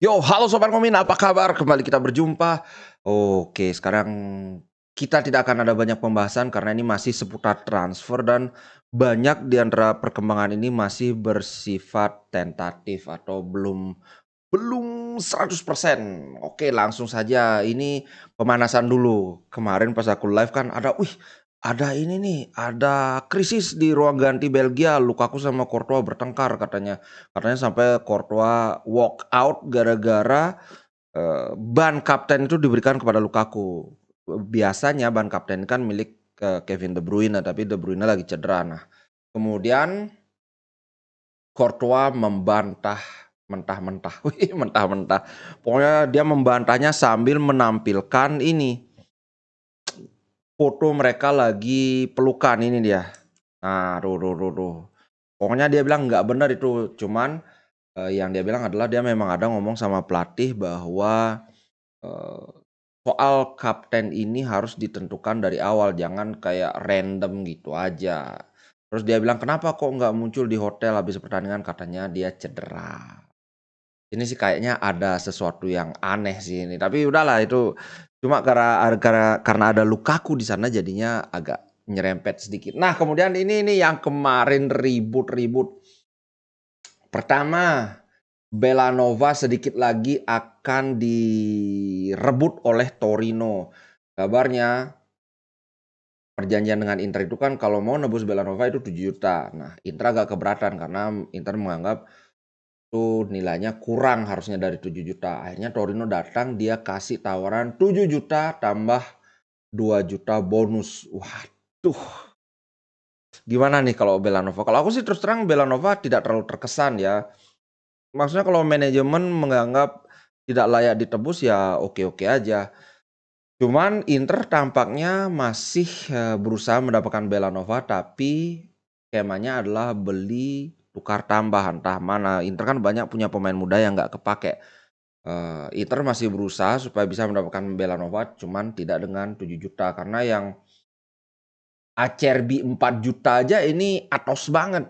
Yo, halo Sobat Ngomin, apa kabar? Kembali kita berjumpa. Oke, sekarang kita tidak akan ada banyak pembahasan karena ini masih seputar transfer dan banyak di antara perkembangan ini masih bersifat tentatif atau belum belum 100%. Oke, langsung saja ini pemanasan dulu. Kemarin pas aku live kan ada ini nih, ada krisis di ruang ganti Belgia. Lukaku sama Courtois bertengkar katanya. Katanya sampai Courtois walk out gara-gara ban kapten itu diberikan kepada Lukaku. Biasanya ban kapten kan milik Kevin De Bruyne, tapi De Bruyne lagi cedera. Nah, kemudian Courtois membantah mentah-mentah, wih mentah-mentah. Pokoknya dia membantahnya sambil menampilkan ini, foto mereka lagi pelukan ini dia. Nah, tuh. Pokoknya dia bilang nggak benar itu, cuman yang dia bilang adalah dia memang ada ngomong sama pelatih bahwa Eee, soal kapten ini harus ditentukan dari awal, jangan kayak random gitu aja. Terus dia bilang, "Kenapa kok nggak muncul di hotel habis pertandingan?" Katanya dia cedera. Ini sih kayaknya ada sesuatu yang aneh sih ini, tapi udahlah itu cuma karena ada Lukaku di sana jadinya agak nyerempet sedikit. Nah, kemudian ini yang kemarin ribut-ribut. Pertama, Belanova sedikit lagi akan direbut oleh Torino. Kabarnya perjanjian dengan Inter itu kan kalau mau nebus Belanova itu 7 juta. Nah, Inter agak keberatan karena Inter menganggap itu nilainya kurang harusnya dari 7 juta. Akhirnya Torino datang, dia kasih tawaran 7 juta tambah 2 juta bonus. Waduh, gimana nih kalau Belanova? Kalau aku sih terus terang Belanova tidak terlalu terkesan ya. Maksudnya kalau manajemen menganggap tidak layak ditebus ya oke-oke aja. Cuman Inter tampaknya masih, berusaha mendapatkan Belanova tapi skemanya adalah beli tukar tambah, entah mana. Inter kan banyak punya pemain muda yang nggak kepake. Inter masih berusaha supaya bisa mendapatkan Belanova cuman tidak dengan 7 juta karena yang Acerbi 4 juta aja ini atos banget.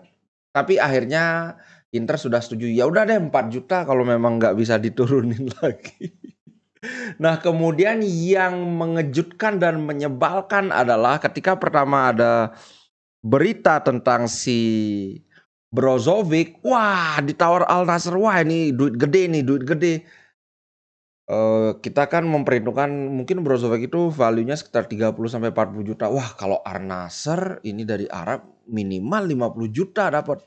Tapi akhirnya Inter sudah setuju, ya udah deh 4 juta kalau memang nggak bisa diturunin lagi. Nah, kemudian yang mengejutkan dan menyebalkan adalah ketika pertama ada berita tentang si Brozovic, wah ditawar Al Nassr, wah ini duit gede nih, duit gede. Kita kan memperhitungkan mungkin Brozovic itu value-nya sekitar 30 sampai 40 juta. Wah, kalau Al Nassr ini dari Arab minimal 50 juta dapat.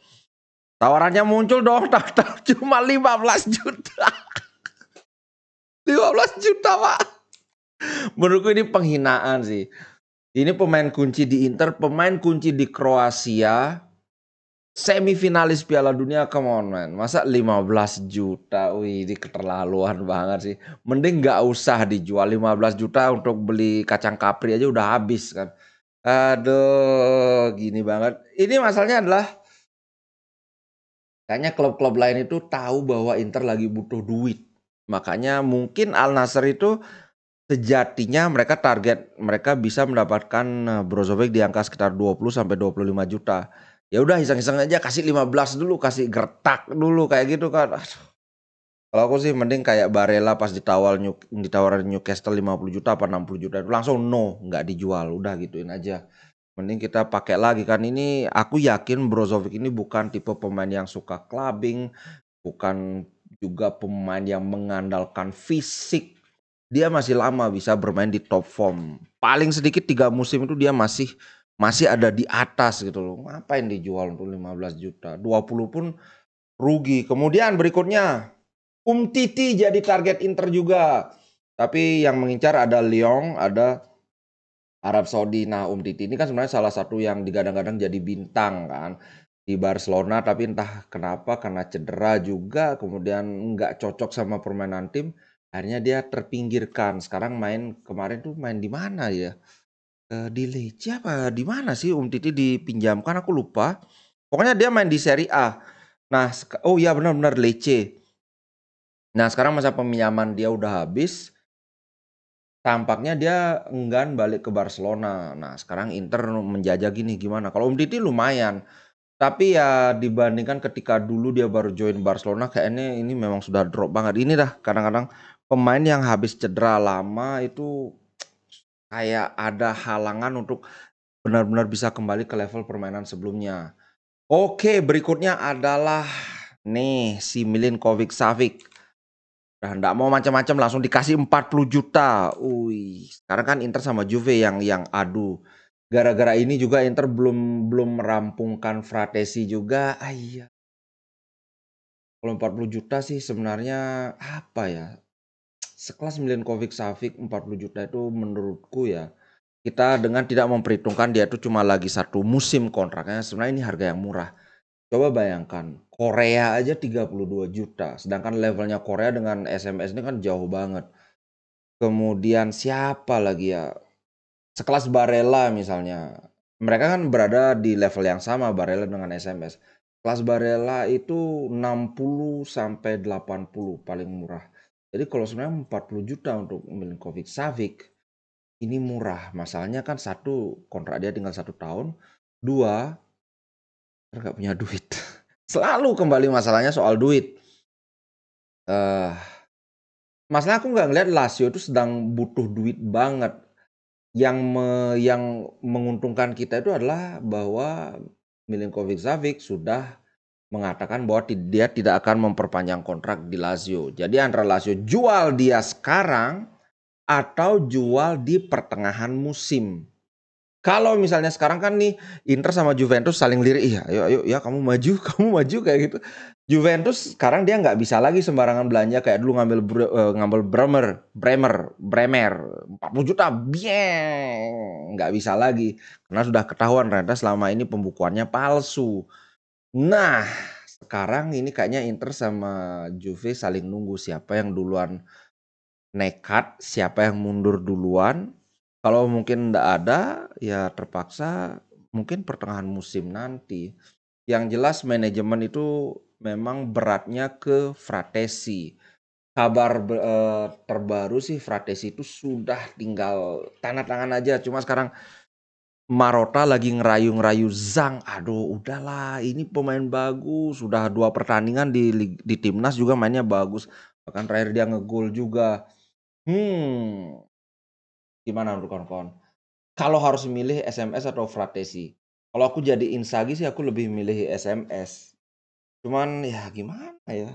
Tawarannya muncul dong, tahu-tahu cuma 15 juta. 15 juta, Pak. Menurutku ini penghinaan sih. Ini pemain kunci di Inter, pemain kunci di Kroasia, semifinalis Piala Dunia, come on man. Masa 15 juta? Wih, ini keterlaluan banget sih. Mending nggak usah dijual 15 juta untuk beli kacang kapri aja udah habis kan. Aduh, gini banget. Ini masalahnya adalah kayaknya klub-klub lain itu tahu bahwa Inter lagi butuh duit. Makanya mungkin Al Nassr itu sejatinya mereka target mereka bisa mendapatkan, Brozovic di angka sekitar 20 sampai 25 juta. Ya udah iseng-iseng aja kasih 15 dulu, kasih gertak dulu kayak gitu kan. Aduh, kalau aku sih mending kayak Barella pas ditawarin Newcastle 50 juta apa 60 juta itu langsung no, nggak dijual, udah gituin aja. Mending kita pakai lagi kan ini aku yakin Brozovic ini bukan tipe pemain yang suka clubbing, bukan juga pemain yang mengandalkan fisik. Dia masih lama bisa bermain di top form. Paling sedikit 3 musim itu dia masih masih ada di atas gitu loh. Ngapain dijual untuk 15 juta? 20 pun rugi. Kemudian berikutnya, Umtiti jadi target Inter juga. Tapi yang mengincar ada Lyon, ada Arab Saudi. Nah, Umtiti ini kan sebenarnya salah satu yang digadang-gadang jadi bintang kan di Barcelona, tapi entah kenapa karena cedera juga, kemudian nggak cocok sama permainan tim, akhirnya dia terpinggirkan. Sekarang kemarin tuh main di mana ya? Di Lecce apa di mana sih Umtiti dipinjamkan aku lupa. Pokoknya dia main di Serie A. Nah, oh iya benar-benar Lecce. Nah, sekarang masa peminjaman dia udah habis. Tampaknya dia enggan balik ke Barcelona. Nah, sekarang Inter menjajah gini gimana. Kalau Umtiti lumayan. Tapi ya dibandingkan ketika dulu dia baru join Barcelona kayaknya ini memang sudah drop banget. Ini dah kadang-kadang pemain yang habis cedera lama itu kayak ada halangan untuk benar-benar bisa kembali ke level permainan sebelumnya. Oke, berikutnya adalah nih si Milinkovic Savic. Udah nggak mau macam-macam langsung dikasih 40 juta. Wih, sekarang kan Inter sama Juve yang adu. Gara-gara ini juga Inter belum merampungkan Fratesi juga. Ah, iya. Kalau 40 juta sih sebenarnya apa ya? Sekelas Milinkovic Savic 40 juta itu menurutku ya. Kita dengan tidak memperhitungkan dia itu cuma lagi 1 musim kontraknya. Sebenarnya ini harga yang murah. Coba bayangkan, Korea aja 32 juta. Sedangkan levelnya Korea dengan SMS ini kan jauh banget. Kemudian siapa lagi ya? Sekelas Barella misalnya. Mereka kan berada di level yang sama Barella dengan SMS. Kelas Barella itu 60 sampai 80 paling murah. Jadi kalau sebenarnya 40 juta untuk Milinkovic Savic ini murah. Masalahnya kan satu, kontrak dia tinggal 1 tahun. Dua, dia nggak punya duit. Selalu kembali masalahnya soal duit. Masalah aku nggak ngeliat Lazio itu sedang butuh duit banget. Yang menguntungkan kita itu adalah bahwa Milinkovic Savic sudah mengatakan bahwa dia tidak akan memperpanjang kontrak di Lazio. Jadi antara Lazio jual dia sekarang atau jual di pertengahan musim. Kalau misalnya sekarang kan nih Inter sama Juventus saling lirik, iya ayo ayo ya kamu maju kamu maju kayak gitu. Juventus sekarang dia nggak bisa lagi sembarangan belanja kayak dulu ngambil Bremer 40 juta bieng nggak bisa lagi karena sudah ketahuan ternyata selama ini pembukuannya palsu. Nah sekarang ini kayaknya Inter sama Juve saling nunggu siapa yang duluan nekat, siapa yang mundur duluan. Kalau mungkin nggak ada, ya terpaksa mungkin pertengahan musim nanti. Yang jelas manajemen itu memang beratnya ke Fratesi. Kabar terbaru sih Fratesi itu sudah tinggal tanda tangan aja. Cuma sekarang Marotta lagi ngerayu-ngerayu Zhang. Aduh, udahlah, ini pemain bagus. Sudah 2 pertandingan di timnas juga mainnya bagus. Bahkan terakhir dia ngegol juga. Gimana menurut kawan-kawan? Kalau harus milih SMS atau Fratesi? Kalau aku jadi Inzaghi sih aku lebih milih SMS. Cuman ya gimana ya?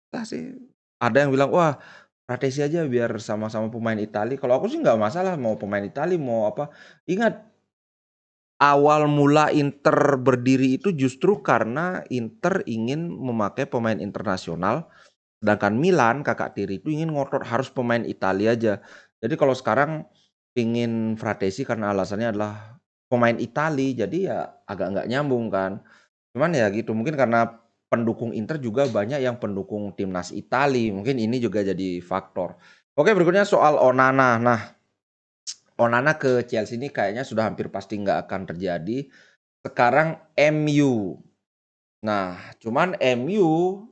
Entah sih. Ada yang bilang, "Wah, Fratesi aja biar sama-sama pemain Italia." Kalau aku sih nggak masalah mau pemain Italia mau apa. Ingat, awal mula Inter berdiri itu justru karena Inter ingin memakai pemain internasional. Sedangkan Milan, kakak tiri itu ingin ngotot harus pemain Italia aja. Jadi kalau sekarang pingin Fratesi karena alasannya adalah pemain Italia, jadi ya agak nggak nyambung kan. Cuman ya gitu, mungkin karena pendukung Inter juga banyak yang pendukung timnas Italia, mungkin ini juga jadi faktor. Oke, berikutnya soal Onana. Nah, Onana ke Chelsea ini kayaknya sudah hampir pasti nggak akan terjadi. Sekarang MU. Nah, cuman MU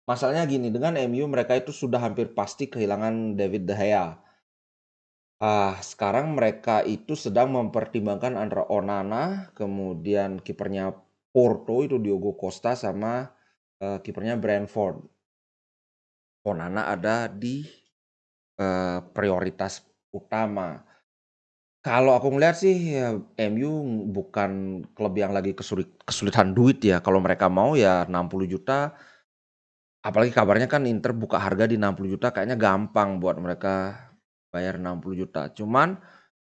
masalahnya gini, dengan MU mereka itu sudah hampir pasti kehilangan David De Gea. Sekarang mereka itu sedang mempertimbangkan antara Onana, kemudian kipernya Porto itu Diogo Costa sama kipernya Brentford. Onana ada di prioritas utama. Kalau aku ngelihat sih ya MU bukan klub yang lagi kesulitan duit ya. Kalau mereka mau ya 60 juta. Apalagi kabarnya kan Inter buka harga di 60 juta kayaknya gampang buat mereka bayar 60 juta. Cuman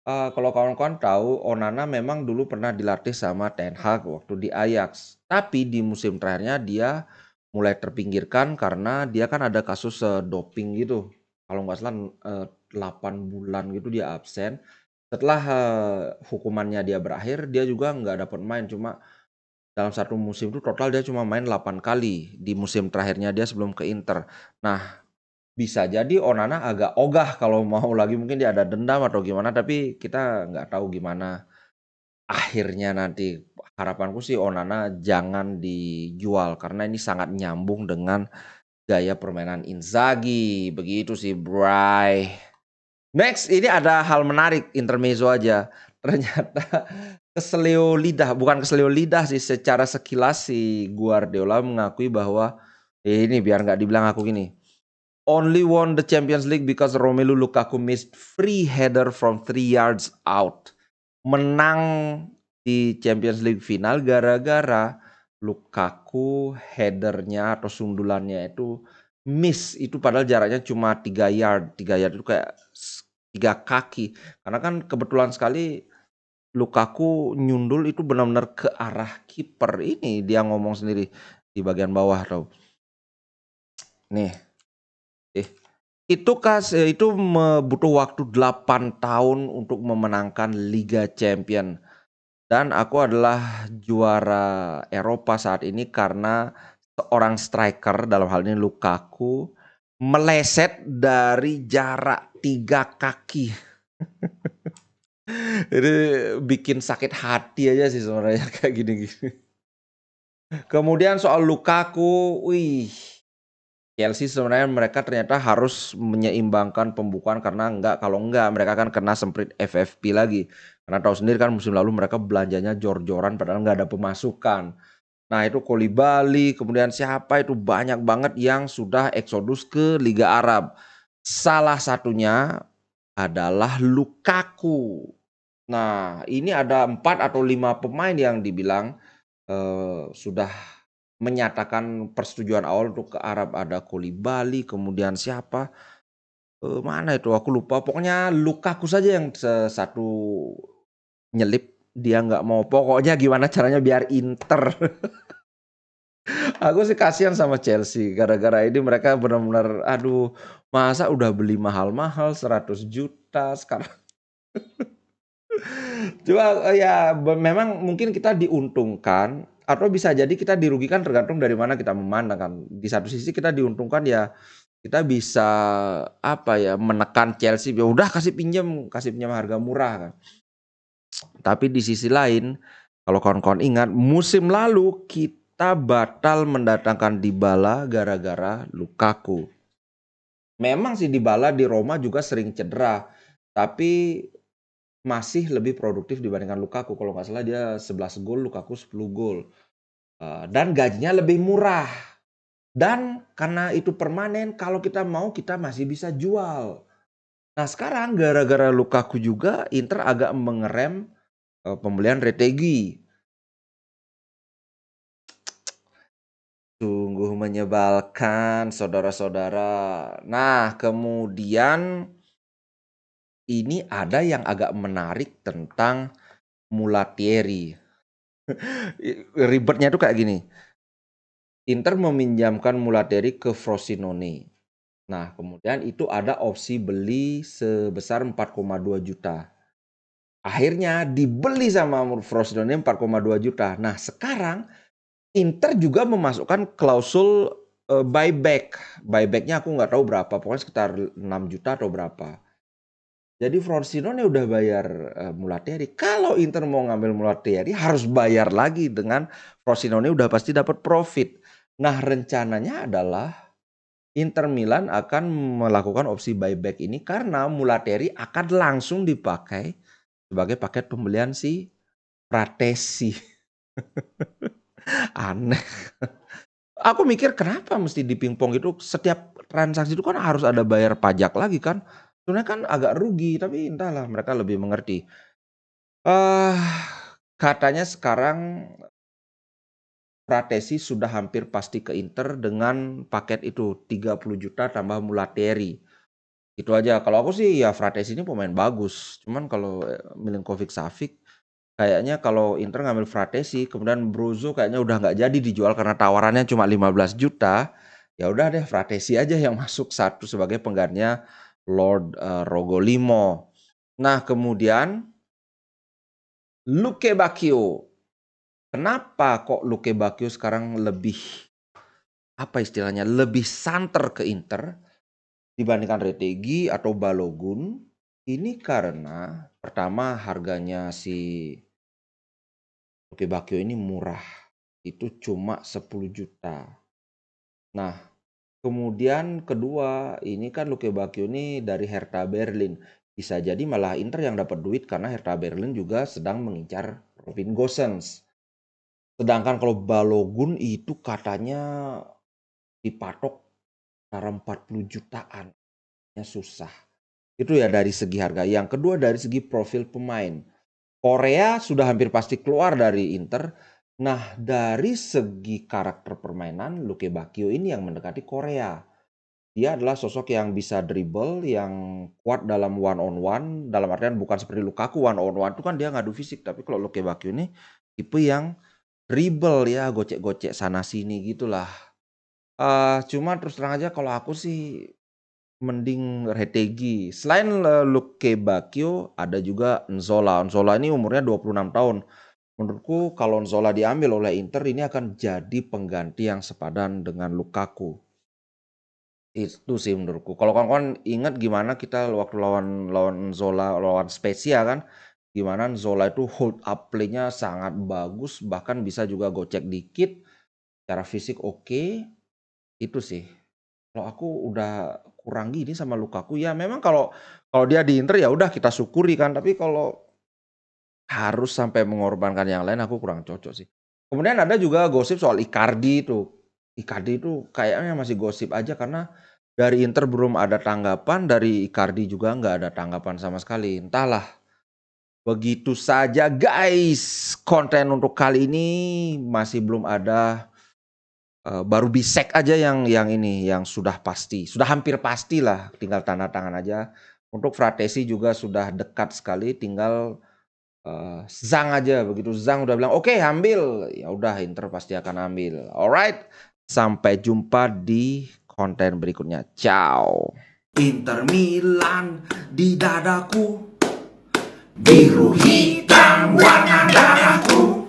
kalau kawan-kawan tahu Onana memang dulu pernah dilatih sama Ten Hag waktu di Ajax. Tapi di musim terakhirnya dia mulai terpinggirkan karena dia kan ada kasus doping gitu. Kalau nggak salah 8 bulan gitu dia absen. Setelah hukumannya dia berakhir, dia juga nggak dapat main. Cuma dalam 1 musim itu total dia cuma main 8 kali di musim terakhirnya dia sebelum ke Inter. Nah, bisa jadi Onana agak ogah kalau mau lagi mungkin dia ada dendam atau gimana, tapi kita nggak tahu gimana akhirnya nanti. Harapanku sih Onana jangan dijual karena ini sangat nyambung dengan gaya permainan Inzaghi. Begitu sih, Bray. Next, ini ada hal menarik intermezzo aja. Ternyata keselio lidah, bukan keselio lidah sih, secara sekilas si Guardiola mengakui bahwa ini biar nggak dibilang aku gini. Only won the Champions League because Romelu Lukaku missed free header from 3 yards out. Menang di Champions League final gara-gara Lukaku headernya atau sundulannya itu miss, itu padahal jaraknya cuma 3 yard. 3 yard itu kayak 3 kaki. Karena kan kebetulan sekali Lukaku nyundul itu benar-benar ke arah kiper. Ini dia ngomong sendiri di bagian bawah tuh. Nih. Itu butuh waktu 8 tahun untuk memenangkan Liga Champion. Dan aku adalah juara Eropa saat ini karena seorang striker, dalam hal ini Lukaku, meleset dari jarak 3 kaki. Jadi bikin sakit hati aja sih sebenarnya kayak gini-gini. Kemudian soal Lukaku, wih, Chelsea sebenarnya mereka ternyata harus menyeimbangkan pembukuan karena kalau enggak mereka kan kena semprit FFP lagi. Karena tahu sendiri kan musim lalu mereka belanjanya jor-joran padahal nggak ada pemasukan. Nah itu Koulibaly, kemudian siapa itu banyak banget yang sudah eksodus ke Liga Arab. Salah satunya adalah Lukaku. Nah ini ada 4 atau 5 pemain yang dibilang sudah menyatakan persetujuan awal untuk ke Arab. Ada Koulibaly, kemudian siapa? Mana itu aku lupa. Pokoknya Lukaku saja yang satu nyelip dia nggak mau. Pokoknya gimana caranya biar Inter. Aku sih kasihan sama Chelsea gara-gara ini mereka benar-benar aduh, masa udah beli mahal-mahal 100 juta sekarang. Cuma ya memang mungkin kita diuntungkan atau bisa jadi kita dirugikan tergantung dari mana kita memandang kan. Di satu sisi kita diuntungkan ya kita bisa apa ya menekan Chelsea, ya udah kasih pinjam harga murah kan. Tapi di sisi lain kalau kawan-kawan ingat musim lalu kita batal mendatangkan Dybala gara-gara Lukaku. Memang sih Dybala di Roma juga sering cedera, tapi masih lebih produktif dibandingkan Lukaku. Kalau nggak salah dia 11 gol, Lukaku 10 gol. Dan gajinya lebih murah. Dan karena itu permanen, kalau kita mau kita masih bisa jual. Nah sekarang gara-gara Lukaku juga Inter agak mengerem pembelian Retegui. Sungguh menyebalkan saudara-saudara. Nah kemudian ini ada yang agak menarik tentang Mulattieri. Ribetnya tuh kayak gini. Inter meminjamkan Mulattieri ke Frosinone. Nah, kemudian itu ada opsi beli sebesar 4,2 juta. Akhirnya dibeli sama Frosinone 4,2 juta. Nah, sekarang Inter juga memasukkan klausul buyback. Buybacknya aku nggak tahu berapa, pokoknya sekitar 6 juta atau berapa. Jadi Frosinone udah bayar Mulattieri. Kalau Inter mau ngambil Mulattieri harus bayar lagi dengan Frosinone udah pasti dapat profit. Nah rencananya adalah Inter Milan akan melakukan opsi buyback ini karena Mulattieri akan langsung dipakai sebagai paket pembelian si Pratesi. Aneh. Aku mikir kenapa mesti dipingpong itu setiap transaksi itu kan harus ada bayar pajak lagi kan. Sebenarnya kan agak rugi tapi entahlah mereka lebih mengerti. Katanya sekarang Pratesi sudah hampir pasti ke Inter dengan paket itu 30 juta tambah Mulattieri. Itu aja. Kalau aku sih ya Pratesi ini pemain bagus. Cuman kalau Milinkovic Savic kayaknya kalau Inter ngambil Pratesi kemudian Brozo kayaknya udah nggak jadi dijual karena tawarannya cuma 15 juta. Ya udah deh Pratesi aja yang masuk satu sebagai penggantinya Lord Rogolimo. Nah, kemudian Luke Bacchio. Kenapa kok Luke Bacchio sekarang lebih apa istilahnya lebih santer ke Inter dibandingkan Retegui atau Balogun? Ini karena pertama harganya si Luke Bacchio ini murah. Itu cuma 10 juta. Nah, kemudian kedua ini kan Luke Bacchio ini dari Hertha Berlin. Bisa jadi malah Inter yang dapat duit karena Hertha Berlin juga sedang mengincar Robin Gosens. Sedangkan kalau Balogun itu katanya dipatok antara 40 jutaan. Ya susah. Itu ya dari segi harga. Yang kedua dari segi profil pemain. Korea sudah hampir pasti keluar dari Inter. Nah, dari segi karakter permainan, Luke Bacchio ini yang mendekati Korea. Dia adalah sosok yang bisa dribble, yang kuat dalam one on one, dalam artian bukan seperti Lukaku one on one itu kan dia ngadu fisik, tapi kalau Luke Bacchio ini tipe yang dribble ya, gocek-gocek sana sini gitulah. Cuma terus terang aja kalau aku sih mending Retegi. Selain Luke Bacchio ada juga Nzola. Nzola ini umurnya 26 tahun. Menurutku kalau Nzola diambil oleh Inter ini akan jadi pengganti yang sepadan dengan Lukaku. Itu sih menurutku. Kalau kawan-kawan ingat gimana kita waktu lawan Zola, lawan Spezia kan, gimana Zola itu hold up play-nya sangat bagus, bahkan bisa juga gocek dikit, secara fisik oke. Itu sih. Kalau aku udah kurang gini sama Lukaku, ya memang kalau dia di Inter ya udah kita syukuri kan, tapi kalau harus sampai mengorbankan yang lain aku kurang cocok sih. Kemudian ada juga gosip soal Icardi itu. Icardi itu kayaknya masih gosip aja karena dari Inter belum ada tanggapan, dari Icardi juga nggak ada tanggapan sama sekali. Entahlah. Begitu saja guys. Konten untuk kali ini masih belum ada. Baru Bisek aja yang ini yang sudah pasti. Sudah hampir pasti lah. Tinggal tanda tangan aja. Untuk Fratesi juga sudah dekat sekali. Tinggal Zhang aja. Begitu Zhang udah bilang oke ambil, ya udah Inter pasti akan ambil. Alright, sampai jumpa di konten berikutnya. Ciao. Inter Milan di dadaku, biru hitam warna darahku.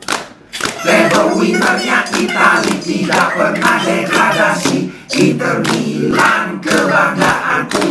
Level winnernya Itali tidak pernah degradasi. Inter Milan kebanggaanku.